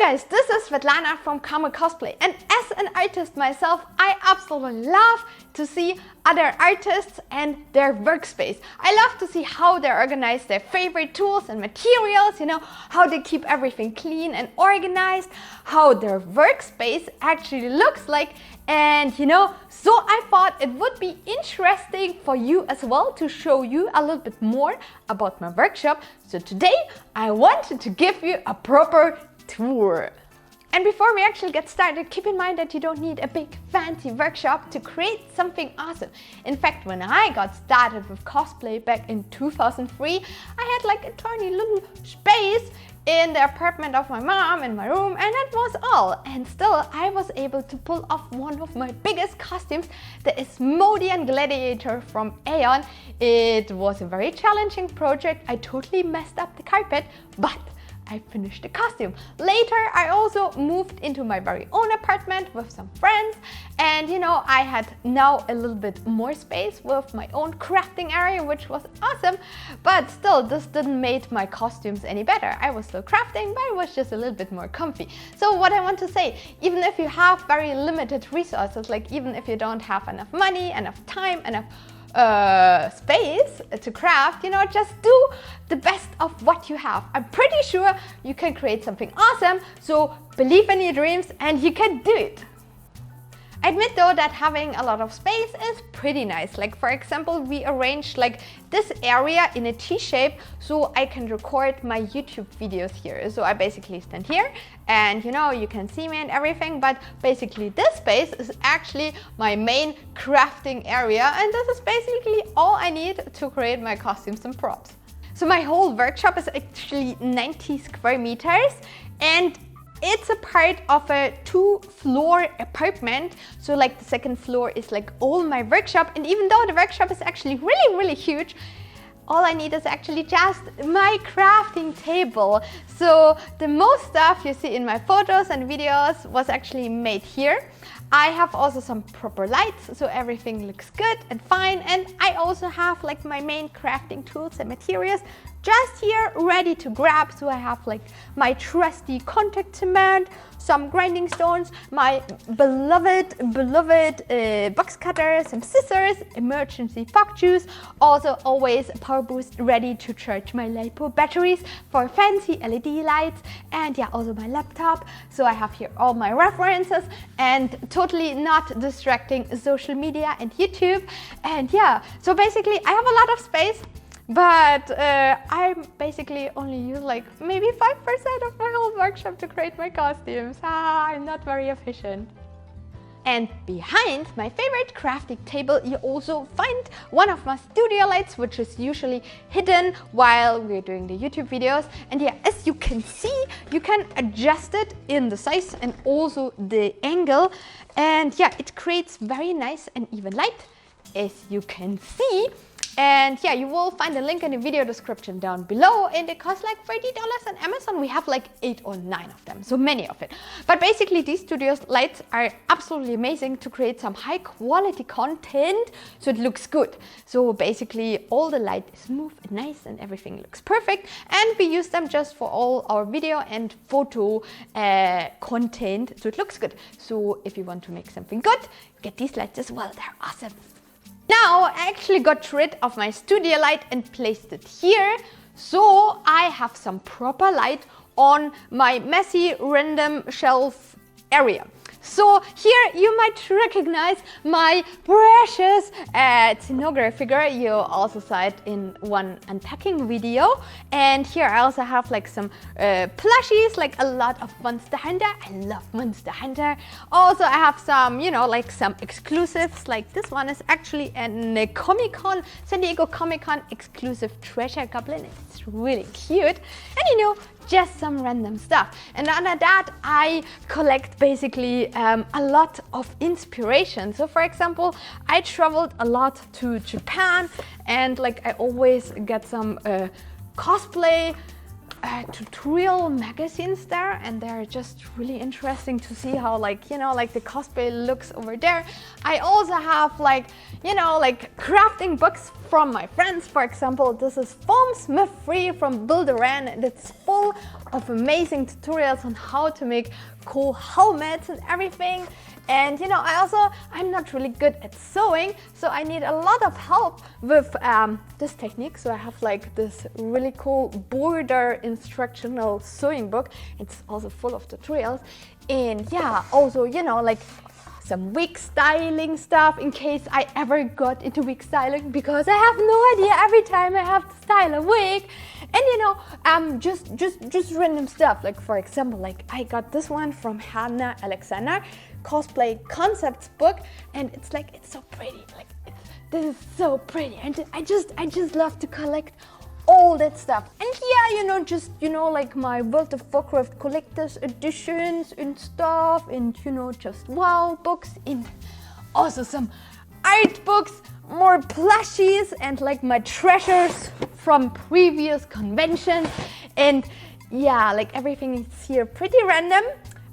guys, this is Svetlana from Cosplay, and as an artist myself, I absolutely love to see other artists and their workspace. I love to see how they organize their favorite tools and materials, how they keep everything clean and organized, how their workspace actually looks like, and so I thought it would be interesting for you as well to show you a little bit more about my workshop. So today I wanted to give you a proper tour. And before we actually get started, keep in mind that you don't need a big fancy workshop to create something awesome. In fact, when I got started with cosplay back in 2003, I had like a tiny little space in the apartment of my mom in my room, and that was all. And still, I was able to pull off one of my biggest costumes, the Asmodean Gladiator from Aeon. It was a very challenging project. I totally messed up the carpet, but I finished the costume. Later, I also moved into my very own apartment with some friends, and I had now a little bit more space with my own crafting area, which was awesome. But still, this didn't make my costumes any better. I was still crafting, but it was just a little bit more comfy. So what I want to say, even if you have very limited resources, like even if you don't have enough money, enough time, enough space to craft, just do the best of what you have. I'm pretty sure you can create something awesome, so believe in your dreams and you can do it. I admit though that having a lot of space is pretty nice. Like for example, we arranged like this area in a T-shape so I can record my YouTube videos here. So I basically stand here and you can see me and everything, but basically this space is actually my main crafting area, and this is basically all I need to create my costumes and props. So my whole workshop is actually 90 square meters, and it's a part of a 2-floor apartment. So like the second floor is like all my workshop, and even though the workshop is actually really huge, all I need is actually just my crafting table. So the most stuff you see in my photos and videos was actually made here. I have also some proper lights, so everything looks good and fine. And I also have like my main crafting tools and materials just here ready to grab. So I have like my trusty contact cement, some grinding stones, my beloved box cutter, some scissors, emergency fog juice, also always power boost ready to charge my LiPo batteries for fancy LED lights, and yeah, also my laptop. So I have here all my references and totally not distracting social media and YouTube. And yeah, so basically I have a lot of space, but I basically only use like maybe 5% of my whole workshop to create my costumes. I'm not very efficient. And behind my favorite crafting table, you also find one of my studio lights, which is usually hidden while we're doing the YouTube videos. And yeah, as you can see, you can adjust it in the size and also the angle. And yeah, it creates very nice and even light, as you can see. And yeah, you will find a link in the video description down below, and it costs like $30 on Amazon. We have like 8 or 9 of them, so many of it. But basically these studio lights are absolutely amazing to create some high quality content, so it looks good. So basically all the light is smooth and nice and everything looks perfect, and we use them just for all our video and photo content, so it looks good. So if you want to make something good, get these lights as well, they're awesome. Now I actually got rid of my studio light and placed it here, so I have some proper light on my messy random shelf area. So here you might recognize my precious scenography figure. You also saw it in one unpacking video. And here I also have like some plushies, like a lot of Monster Hunter. I love Monster Hunter. Also I have some, like some exclusives. Like this one is actually a Comic-Con, San Diego Comic-Con exclusive treasure goblin. It's really cute. And just some random stuff. And under that, I collect basically a lot of inspiration. So for example, I traveled a lot to Japan, and like I always get some cosplay tutorial magazines there, and they're just really interesting to see how like the cosplay looks over there. I also have like crafting books from my friends. For example, this is Foam Smith Free from Builderan, and it's full of amazing tutorials on how to make cool helmets and everything. And you know, I'm not really good at sewing, so I need a lot of help with this technique. So I have like this really cool border instructional sewing book. It's also full of tutorials. And yeah, also, you know, like some wig styling stuff in case I ever got into wig styling, because I have no idea every time I have to style a wig. And you know, just random stuff. Like for example, like I got this one from Hannah Alexander, Cosplay Concepts book, and it's so pretty. Like this is so pretty, and I just love to collect all that stuff. And yeah, you know, just, you know, like my World of Warcraft collector's editions and stuff, and you know, just WoW books, and also some art books, more plushies, and like my treasures from previous conventions. And yeah, like everything is here pretty random,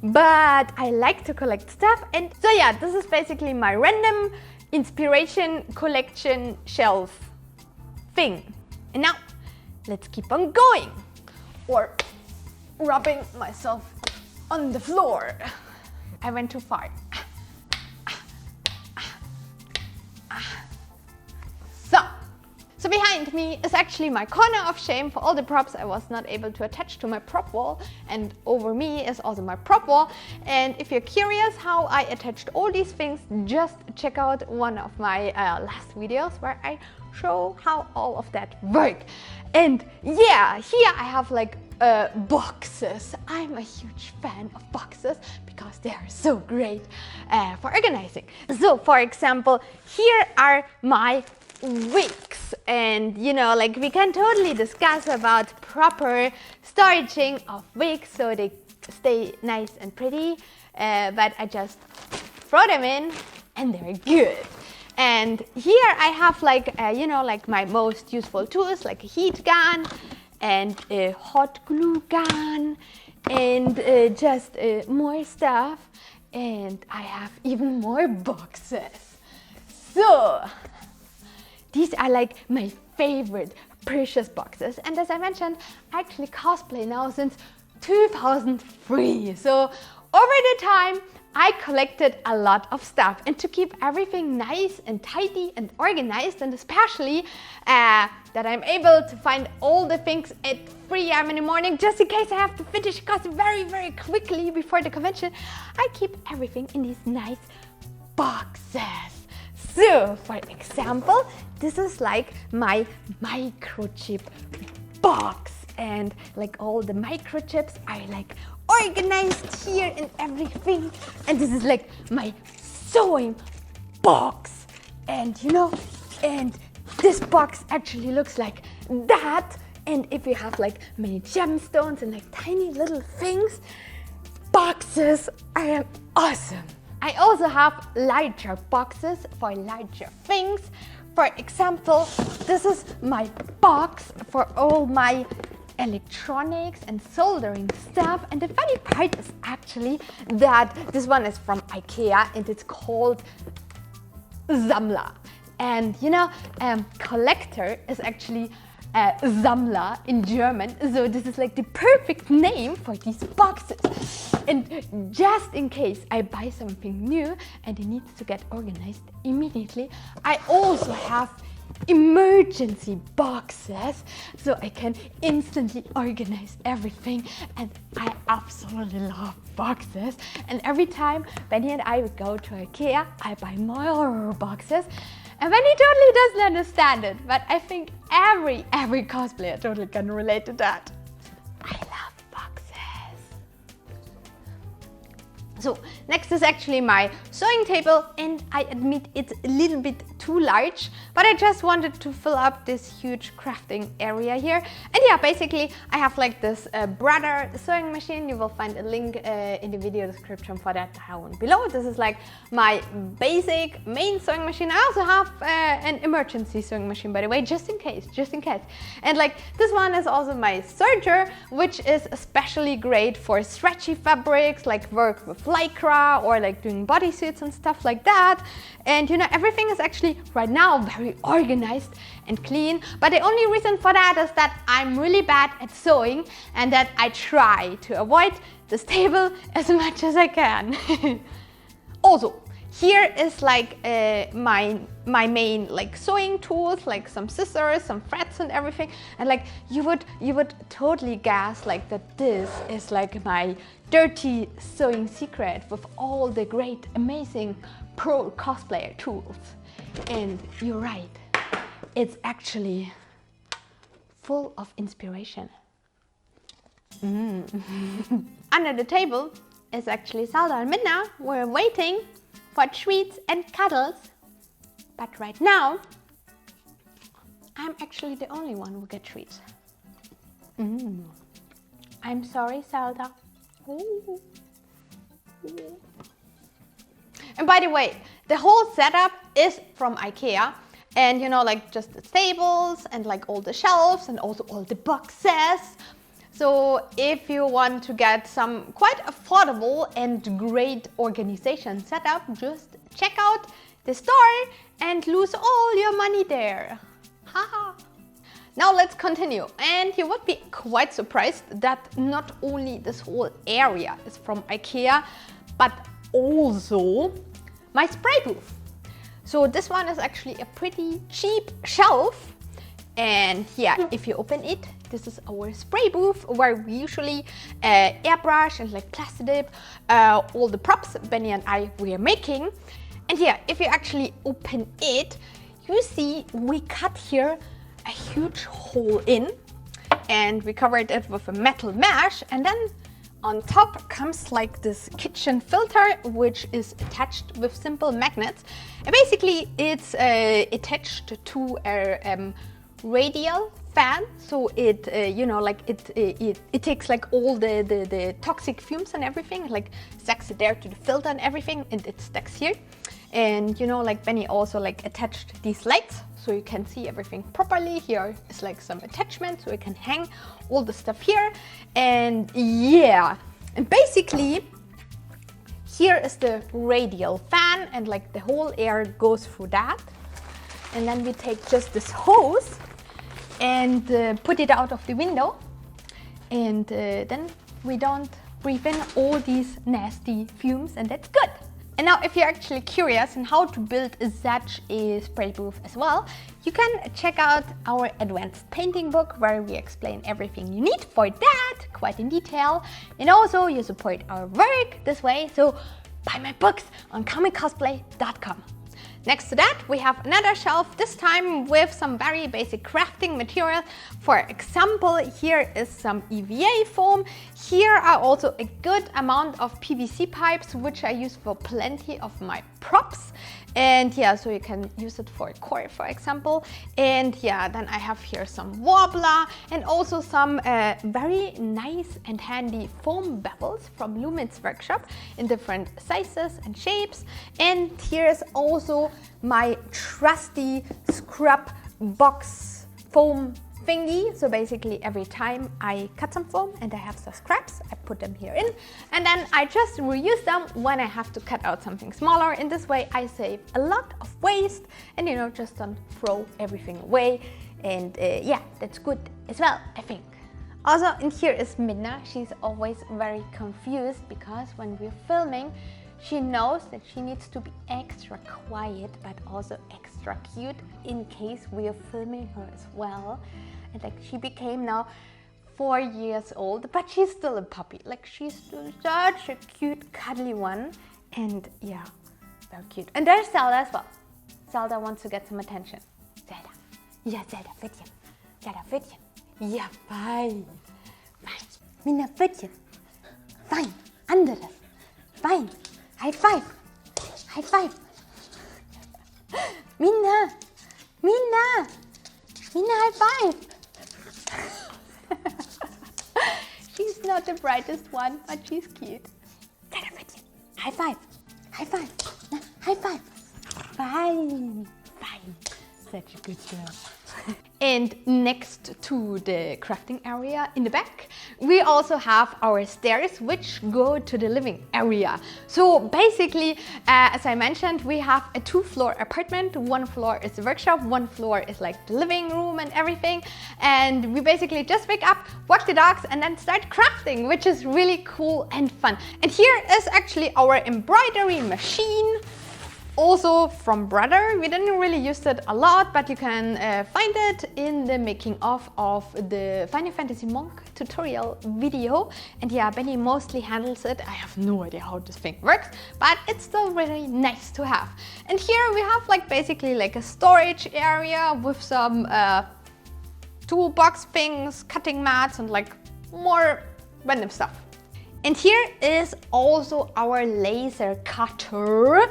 but I like to collect stuff. And so yeah, this is basically my random inspiration collection shelf thing. And now let's keep on going, or rubbing myself on the floor. I went too far. So behind me is actually my corner of shame for all the props I was not able to attach to my prop wall, and over me is also my prop wall. And if you're curious how I attached all these things, just check out one of my last videos where I show how all of that work. And yeah, here I have like boxes. I'm a huge fan of boxes because they are so great for organizing. So for example, here are my wigs, and you know, like we can totally discuss about proper storaging of wigs so they stay nice and pretty, but I just throw them in and they're good. And here I have like you know, like my most useful tools, like a heat gun and a hot glue gun, and just more stuff. And I have even more boxes. So these are like my favorite precious boxes. And as I mentioned, I actually cosplay now since 2003. So over the time, I collected a lot of stuff. And to keep everything nice and tidy and organized, and especially that I'm able to find all the things at 3 AM in the morning, just in case I have to finish class very, very quickly before the convention, I keep everything in these nice boxes. So, for example, this is like my microchip box, and like all the microchips are like organized here and everything. And this is like my sewing box, and you know, and this box actually looks like that. And if you have like many gemstones and like tiny little things, boxes are awesome. I also have larger boxes for larger things. For example, this is my box for all my electronics and soldering stuff. And the funny part is actually that this one is from IKEA and it's called Sammler. And you know, collector is actually Sammler in German, so this is like the perfect name for these boxes. And just in case I buy something new and it needs to get organized immediately, I also have emergency boxes so I can instantly organize everything. And I absolutely love boxes, and every time Benny and I would go to IKEA, I buy more boxes. And Benny totally doesn't understand it, but I think every cosplayer totally can relate to that. I love boxes. So next is actually my sewing table, and I admit it's a little bit too large, but I just wanted to fill up this huge crafting area here. And yeah, basically I have like this Brother sewing machine. You will find a link in the video description for that down below. This is like my basic main sewing machine. I also have an emergency sewing machine, by the way, just in case. And like this one is also my serger, which is especially great for stretchy fabrics, like work with lycra or like doing bodysuits and stuff like that. And you know, everything is actually right now very organized and clean. But the only reason for that is that I'm really bad at sewing and that I try to avoid this table as much as I can. Also, here is like my main like sewing tools, like some scissors, some threads and everything. And like you would totally guess like that this is like my dirty sewing secret with all the great, amazing pro cosplayer tools. And you're right, it's actually full of inspiration. Under the table is actually Zelda and Minna. We're waiting for treats and cuddles, but right now I'm actually the only one who gets treats. I'm sorry, Zelda. Ooh. And by the way, the whole setup is from IKEA, and you know, like just the tables and like all the shelves and also all the boxes. So if you want to get some quite affordable and great organization setup, just check out the store and lose all your money there. Haha. Now let's continue. And you would be quite surprised that not only this whole area is from IKEA, but also my spray booth. So this one is actually a pretty cheap shelf. And yeah, if you open it, this is our spray booth where we usually airbrush and like plastic dip all the props Benny and I were making. And yeah, if you actually open it, you see we cut here a huge hole in and we covered it with a metal mesh, and then on top comes like this kitchen filter which is attached with simple magnets, and basically it's attached to a radial fan, so it you know, like it takes like all the toxic fumes and everything, like stacks it there to the filter and everything, and it stacks here. And you know, like Benny also like attached these lights so you can see everything properly. Here is like some attachment so you can hang all the stuff here. And yeah, and basically here is the radial fan, and like the whole air goes through that. And then we take just this hose and put it out of the window, and then we don't breathe in all these nasty fumes, and that's good. And now if you're actually curious on how to build such a spray booth as well, you can check out our advanced painting book where we explain everything you need for that quite in detail. And also you support our work this way, so buy my books on comiccosplay.com. Next to that, we have another shelf, this time with some very basic crafting material. For example, here is some EVA foam. Here are also a good amount of PVC pipes, which I use for plenty of my props. And yeah, so you can use it for a core, for example. And yeah, then I have here some wobbler and also some very nice and handy foam bevels from Lumit's workshop in different sizes and shapes. And here's also my trusty scrub box foam thingy. So basically every time I cut some foam and I have some scraps, I put them here in, and then I just reuse them when I have to cut out something smaller. In this way I save a lot of waste, and you know, just don't throw everything away. And yeah, that's good as well, I think. Also, in here is Minna. She's always very confused because when we're filming, she knows that she needs to be extra quiet but also extra cute in case we are filming her as well. And like, she became now 4 years old, but she's still a puppy. Like, she's still such a cute, cuddly one. And yeah, very cute. And there's Zelda as well. Zelda wants to get some attention. Zelda. Ja, Zelda, Pfötchen. Zelda, Pfötchen. Ja, fein. Fein. Minna, Pfötchen. Fein. Anderes. Fein. High five. High five. Minna. Minna. Minna, high five. She's not the brightest one, but she's cute. High five. High five. High five. Fine. Fine. Such a good girl. And next to the crafting area in the back, we also have our stairs which go to the living area. So basically, as I mentioned, we have a 2-floor apartment. 1 floor is the workshop, 1 floor is like the living room and everything. And we basically just wake up, walk the dogs, and then start crafting, which is really cool and fun. And here is actually our embroidery machine. Also from Brother. We didn't really use it a lot, but you can find it in the making of the Final Fantasy Monk tutorial video. And yeah, Benni mostly handles it. I have no idea how this thing works, but it's still really nice to have. And here we have like basically like a storage area with some toolbox things, cutting mats, and like more random stuff. And here is also our laser cutter.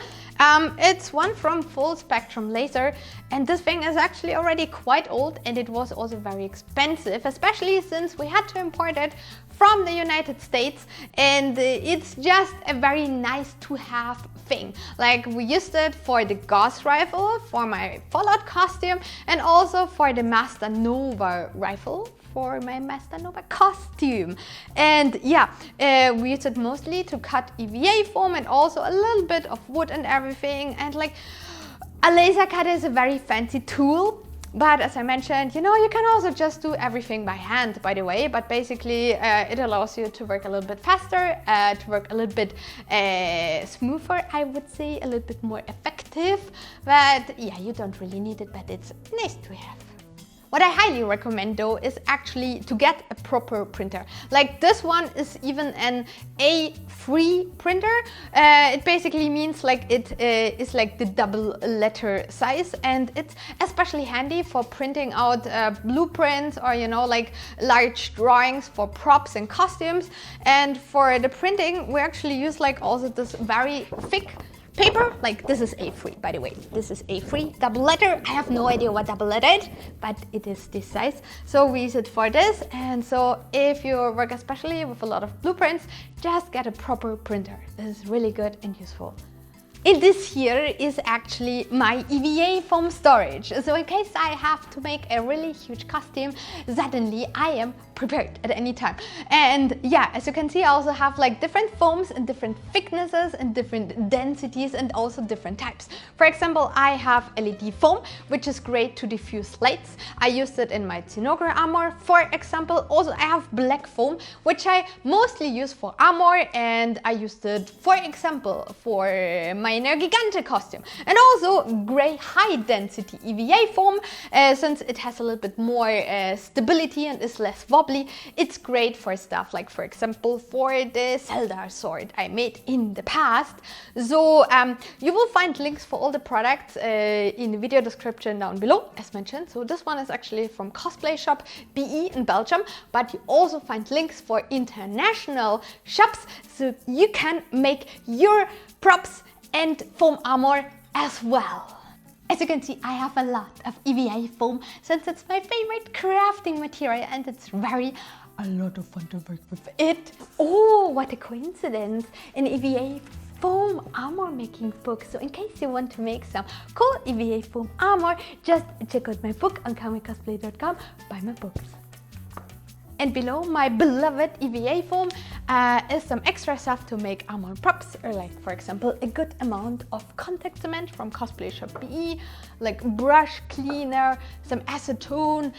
It's one from Full Spectrum Laser, and this thing is actually already quite old, and it was also very expensive, especially since we had to import it from the United States, and it's just a very nice to have thing. Like, we used it for the Gauss rifle, for my Fallout costume, and also for the Master Nova rifle, for my Master Nova costume. And yeah, we use it mostly to cut EVA foam and also a little bit of wood and everything. And like, a laser cutter is a very fancy tool, but as I mentioned, you know, you can also just do everything by hand, by the way. But basically, it allows you to work a little bit faster, to work a little bit smoother, I would say, a little bit more effective. But yeah, you don't really need it, but it's nice to have. What I highly recommend though is actually to get a proper printer. Like, this one is even an A3 printer. It basically means like it is like the double letter size, and it's especially handy for printing out blueprints or, you know, like large drawings for props and costumes. And for the printing, we actually use like also this very thick paper. Like, this is A3, by the way. This is A3, double letter. I have no idea what double letter is, but it is this size. So we use it for this. And so if you work especially with a lot of blueprints, just get a proper printer. This is really good and useful. And this here is actually my Eva Foam Storage. So in case I have to make a really huge costume, suddenly I am prepared at any time. And yeah, as you can see, I also have like different foams and different thicknesses and different densities and also different types. For example, I have LED foam, which is great to diffuse lights. I used it in my Zinogre armor, for example. Also, I have black foam, which I mostly use for armor, and I used it, for example, for my Nergigante costume. And also gray high density EVA foam, since it has a little bit more stability and is less wobbly. It's great for stuff like, for example, for the Zelda sword I made in the past. So you will find links for all the products in the video description down below, as mentioned. So this one is actually from Cosplay shop BE in Belgium, but you also find links for international shops, so you can make your props and foam armor as well. As you can see, I have a lot of EVA foam, since it's my favorite crafting material and it's a lot of fun to work with it. Oh, what a coincidence! An EVA foam armor making book. So in case you want to make some cool EVA foam armor, just check out my book on cosplay.com, buy my books. And below my beloved EVA foam is some extra stuff to make armor props, or like, for example, a good amount of contact cement from Cosplay shop BE, like brush cleaner, some acetone,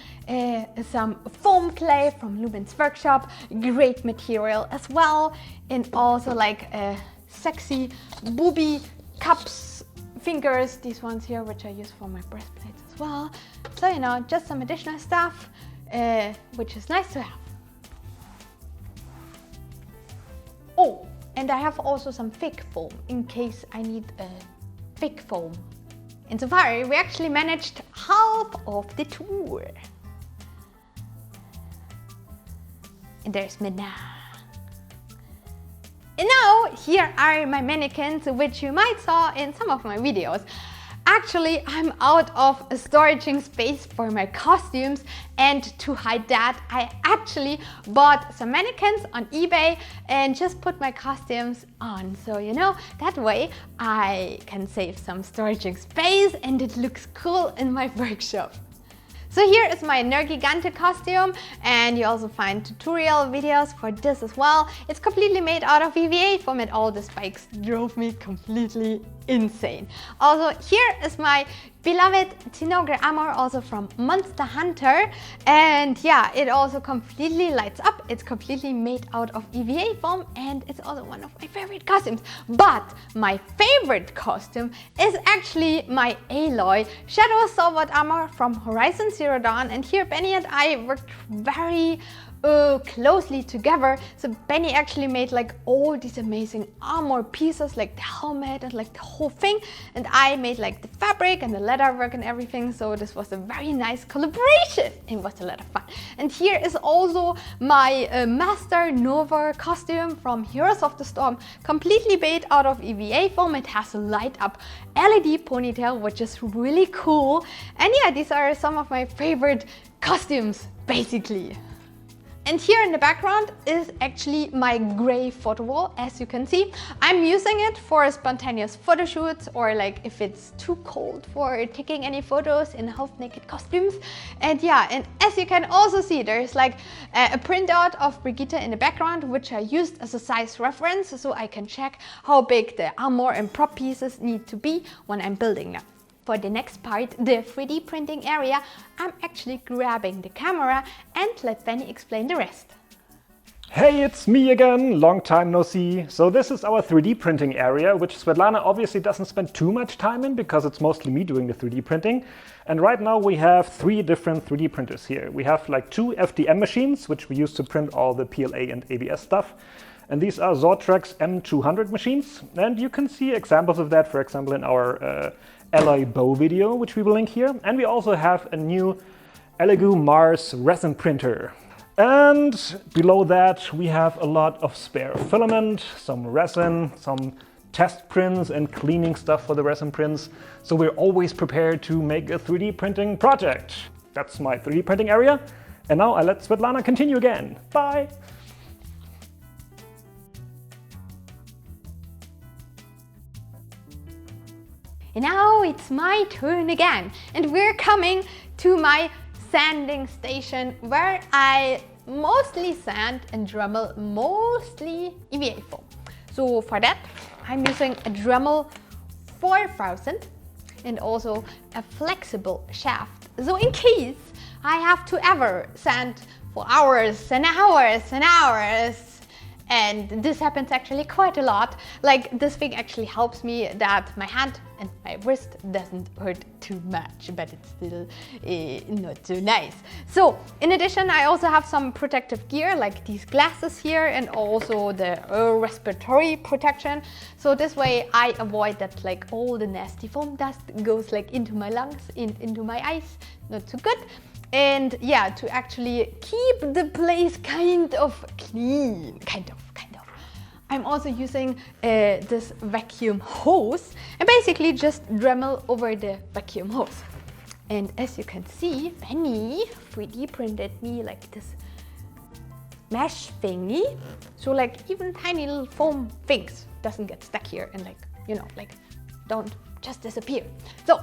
some foam clay from Lubin's workshop, great material as well, and also like sexy booby cups, fingers, these ones here, which I use for my breastplates as well. So, you know, just some additional stuff, which is nice to have. Oh, and I have also some fake foam in case I need a fake foam. In Safari, we actually managed half of the tour. And there's Midna. And now, here are my mannequins, which you might saw in some of my videos. Actually, I'm out of storaging space for my costumes, and to hide that, I actually bought some mannequins on eBay and just put my costumes on. So, you know, that way I can save some storaging space and it looks cool in my workshop. So here is my Nergigante costume, and you also find tutorial videos for this as well. It's completely made out of EVA foam, and all the spikes drove me completely insane. Also, here is my beloved Tinogre armor, also from Monster Hunter, and yeah, it also completely lights up. It's completely made out of EVA foam, and it's also one of my favorite costumes. But my favorite costume is actually my Aloy Shadow Sword armor from Horizon Zero Dawn, and here Benni and I worked very closely together. So Benni actually made like all these amazing armor pieces, like the helmet and like the whole thing, and I made like the fabric and the leather work and everything. So this was a very nice collaboration. It was a lot of fun. And here is also my Master Nova costume from Heroes of the Storm, completely made out of EVA foam. It has a light up LED ponytail, which is really cool. And yeah, these are some of my favorite costumes basically. And here in the background is actually my gray photo wall. As you can see, I'm using it for spontaneous photo shoots, or like if it's too cold for taking any photos in half-naked costumes. And yeah, and as you can also see, there's like a printout of Brigitte in the background, which I used as a size reference, so I can check how big the armor and prop pieces need to be when I'm building them. For the next part, the 3D printing area, I'm actually grabbing the camera and let Benni explain the rest. Hey, it's me again, long time no see. So this is our 3D printing area, which Svetlana obviously doesn't spend too much time in because it's mostly me doing the 3D printing. And right now we have 3 different 3D printers here. We have like 2 FDM machines, which we use to print all the PLA and ABS stuff. And these are Zortrex M200 machines. And you can see examples of that, for example, in our alloy bow video, which we will link here. And we also have a new Elegoo Mars resin printer. And below that we have a lot of spare filament, some resin, some test prints and cleaning stuff for the resin prints. So we're always prepared to make a 3D printing project. That's my 3D printing area. And now I let Svetlana continue again. Bye! And now it's my turn again, and we're coming to my sanding station, where I mostly sand and Dremel mostly EVA foam. So for that I'm using a Dremel 4000 and also a flexible shaft. So in case I have to ever sand for hours and hours and hours, and this happens actually quite a lot, like this thing actually helps me that my hand and my wrist doesn't hurt too much, but it's still not so nice. So in addition, I also have some protective gear, like these glasses here, and also the respiratory protection. So this way I avoid that like all the nasty foam dust goes like into my lungs, into my eyes, not too good. And yeah, to actually keep the place kind of clean, kind of. I'm also using this vacuum hose, and basically just Dremel over the vacuum hose. And as you can see, Benni 3D printed me like this mesh thingy, so like even tiny little foam things doesn't get stuck here and like, you know, like don't just disappear. So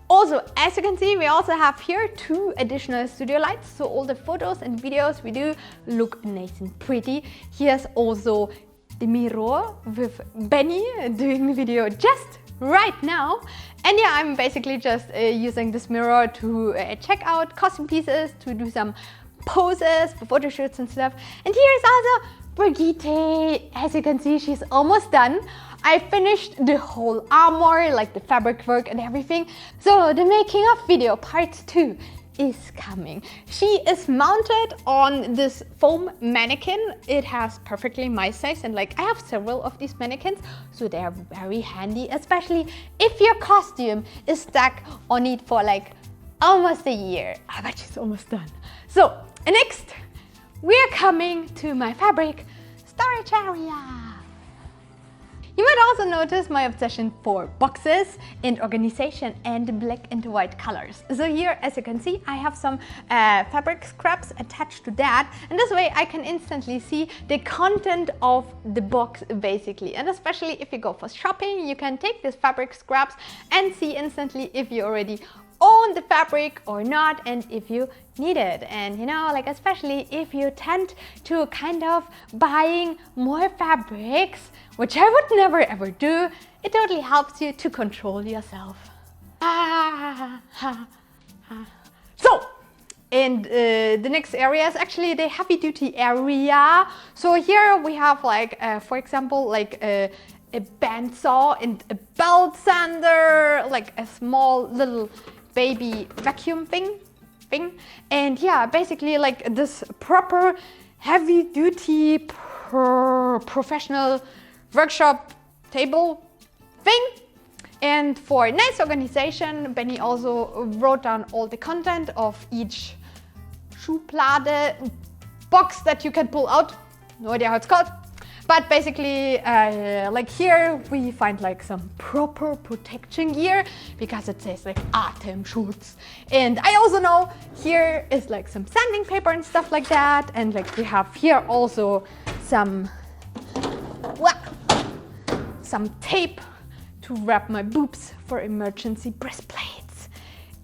also, as you can see, we also have here 2 additional studio lights, so all the photos and videos we do look nice and pretty. Here's also the mirror with Benni doing the video just right now. And yeah, I'm basically just using this mirror to check out costume pieces, to do some poses for photo shoots and stuff. And here's also Brigitte. As you can see, she's almost done. I finished the whole armor, like the fabric work and everything. So the making of video part 2 is coming. She is mounted on this foam mannequin. It has perfectly my size, and like I have several of these mannequins, so they are very handy, especially if your costume is stuck on it for like almost a year. But she's almost done. So next we're coming to my fabric storage area. You might also notice my obsession for boxes and organization and black and white colors. So here, as you can see, I have some fabric scraps attached to that, and this way I can instantly see the content of the box basically. And especially if you go for shopping, you can take these fabric scraps and see instantly if you already own the fabric or not, and if you need it. And you know, like especially if you tend to kind of buying more fabrics, which I would never ever do, it totally helps you to control yourself. So, and the next area is actually the heavy duty area. So here we have like, for example, like a bandsaw and a belt sander, like a small little baby vacuum thing. And yeah, basically like this proper heavy duty professional workshop table thing. And for nice organization, Benni also wrote down all the content of each Schublade box that you can pull out. No idea how it's called. But basically, like here, we find like some proper protection gear because it says like Atemschutz. And I also know here is like some sanding paper and stuff like that. And like we have here also some tape to wrap my boobs for emergency breastplates.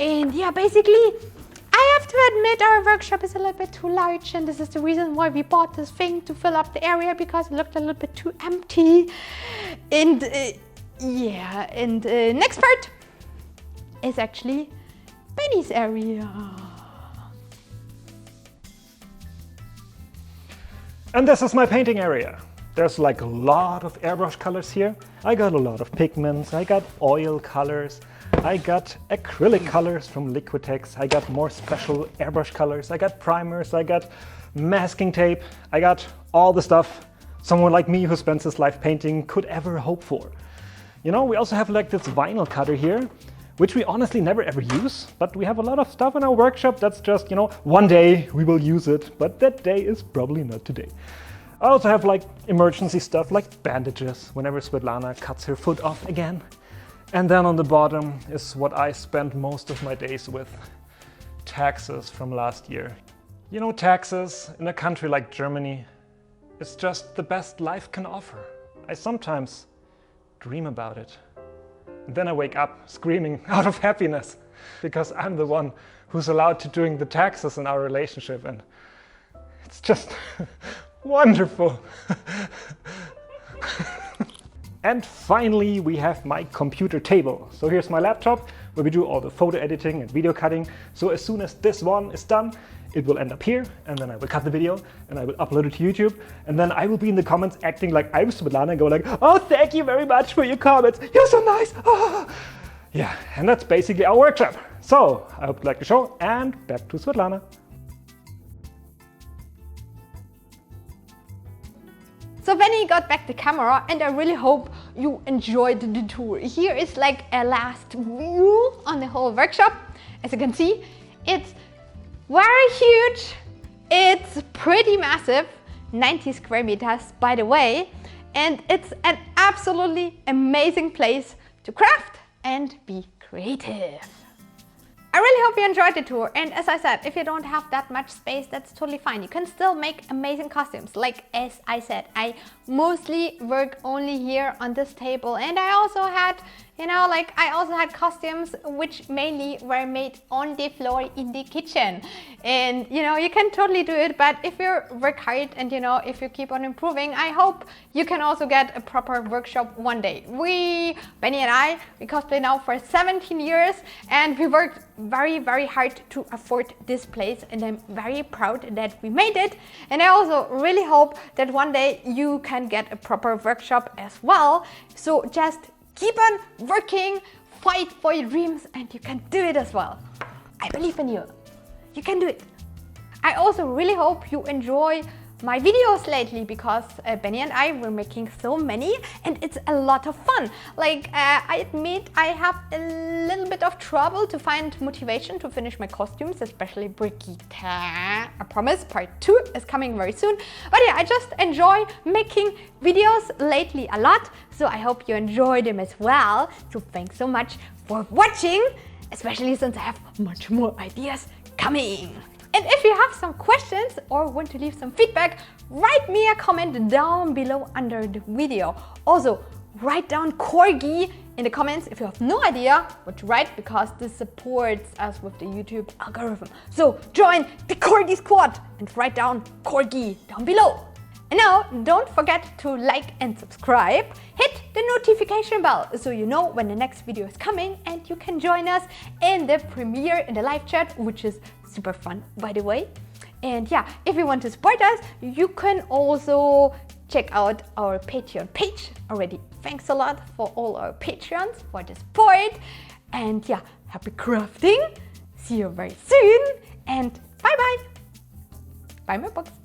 And yeah, basically, I have to admit our workshop is a little bit too large, and this is the reason why we bought this thing to fill up the area, because it looked a little bit too empty. And yeah, and next part is actually Benni's area. And this is my painting area. There's like a lot of airbrush colors here. I got a lot of pigments, I got oil colors, I got acrylic colors from Liquitex, I got more special airbrush colors, I got primers, I got masking tape, I got all the stuff someone like me who spends his life painting could ever hope for. You know, we also have like this vinyl cutter here, which we honestly never ever use, but we have a lot of stuff in our workshop that's just, you know, one day we will use it, but that day is probably not today. I also have like emergency stuff like bandages whenever Svetlana cuts her foot off again. And then on the bottom is what I spend most of my days with. Taxes from last year. You know, taxes in a country like Germany is just the best life can offer. I sometimes dream about it. And then I wake up screaming out of happiness because I'm the one who's allowed to doing the taxes in our relationship, and it's just wonderful. And finally, we have my computer table. So here's my laptop where we do all the photo editing and video cutting. So as soon as this one is done, it will end up here, and then I will cut the video and I will upload it to YouTube. And then I will be in the comments acting like I'm Svetlana and go like, oh, thank you very much for your comments. You're so nice. Oh. Yeah, and that's basically our workshop. So I hope you liked the show, and back to Svetlana. So Benni got back the camera, and I really hope you enjoyed the tour. Here is like a last view on the whole workshop. As you can see, it's very huge. It's pretty massive, 90 square meters by the way, and it's an absolutely amazing place to craft and be creative. I really hope you enjoyed the tour, and as I said, if you don't have that much space, that's totally fine. You can still make amazing costumes. Like as I said, I mostly work only here on this table, and I also had, you know, like I also had costumes which mainly were made on the floor in the kitchen. And you know, you can totally do it, but if you work hard and you know, if you keep on improving, I hope you can also get a proper workshop one day. Benni and I, we cosplay now for 17 years, and we worked very, very hard to afford this place, and I'm very proud that we made it. And I also really hope that one day you can get a proper workshop as well. So just keep on working, fight for your dreams, and you can do it as well. I believe in you. You can do it. I also really hope you enjoy my videos lately, because Benni and I were making so many, and it's a lot of fun. Like I admit I have a little bit of trouble to find motivation to finish my costumes, especially Brigitte. I promise part 2 is coming very soon. But yeah, I just enjoy making videos lately a lot, so I hope you enjoy them as well. So thanks so much for watching, especially since I have much more ideas coming. And if you have some questions or want to leave some feedback, write me a comment down below under the video. Also, write down corgi in the comments if you have no idea what to write, because this supports us with the YouTube algorithm. So join the corgi squad and write down corgi down below. And now don't forget to like and subscribe. Hit the notification bell so you know when the next video is coming, and you can join us in the premiere in the live chat, which is super fun, by the way. And yeah, if you want to support us, you can also check out our Patreon page already. Thanks a lot for all our Patreons for the support. And yeah, happy crafting. See you very soon. And bye bye. Buy my books.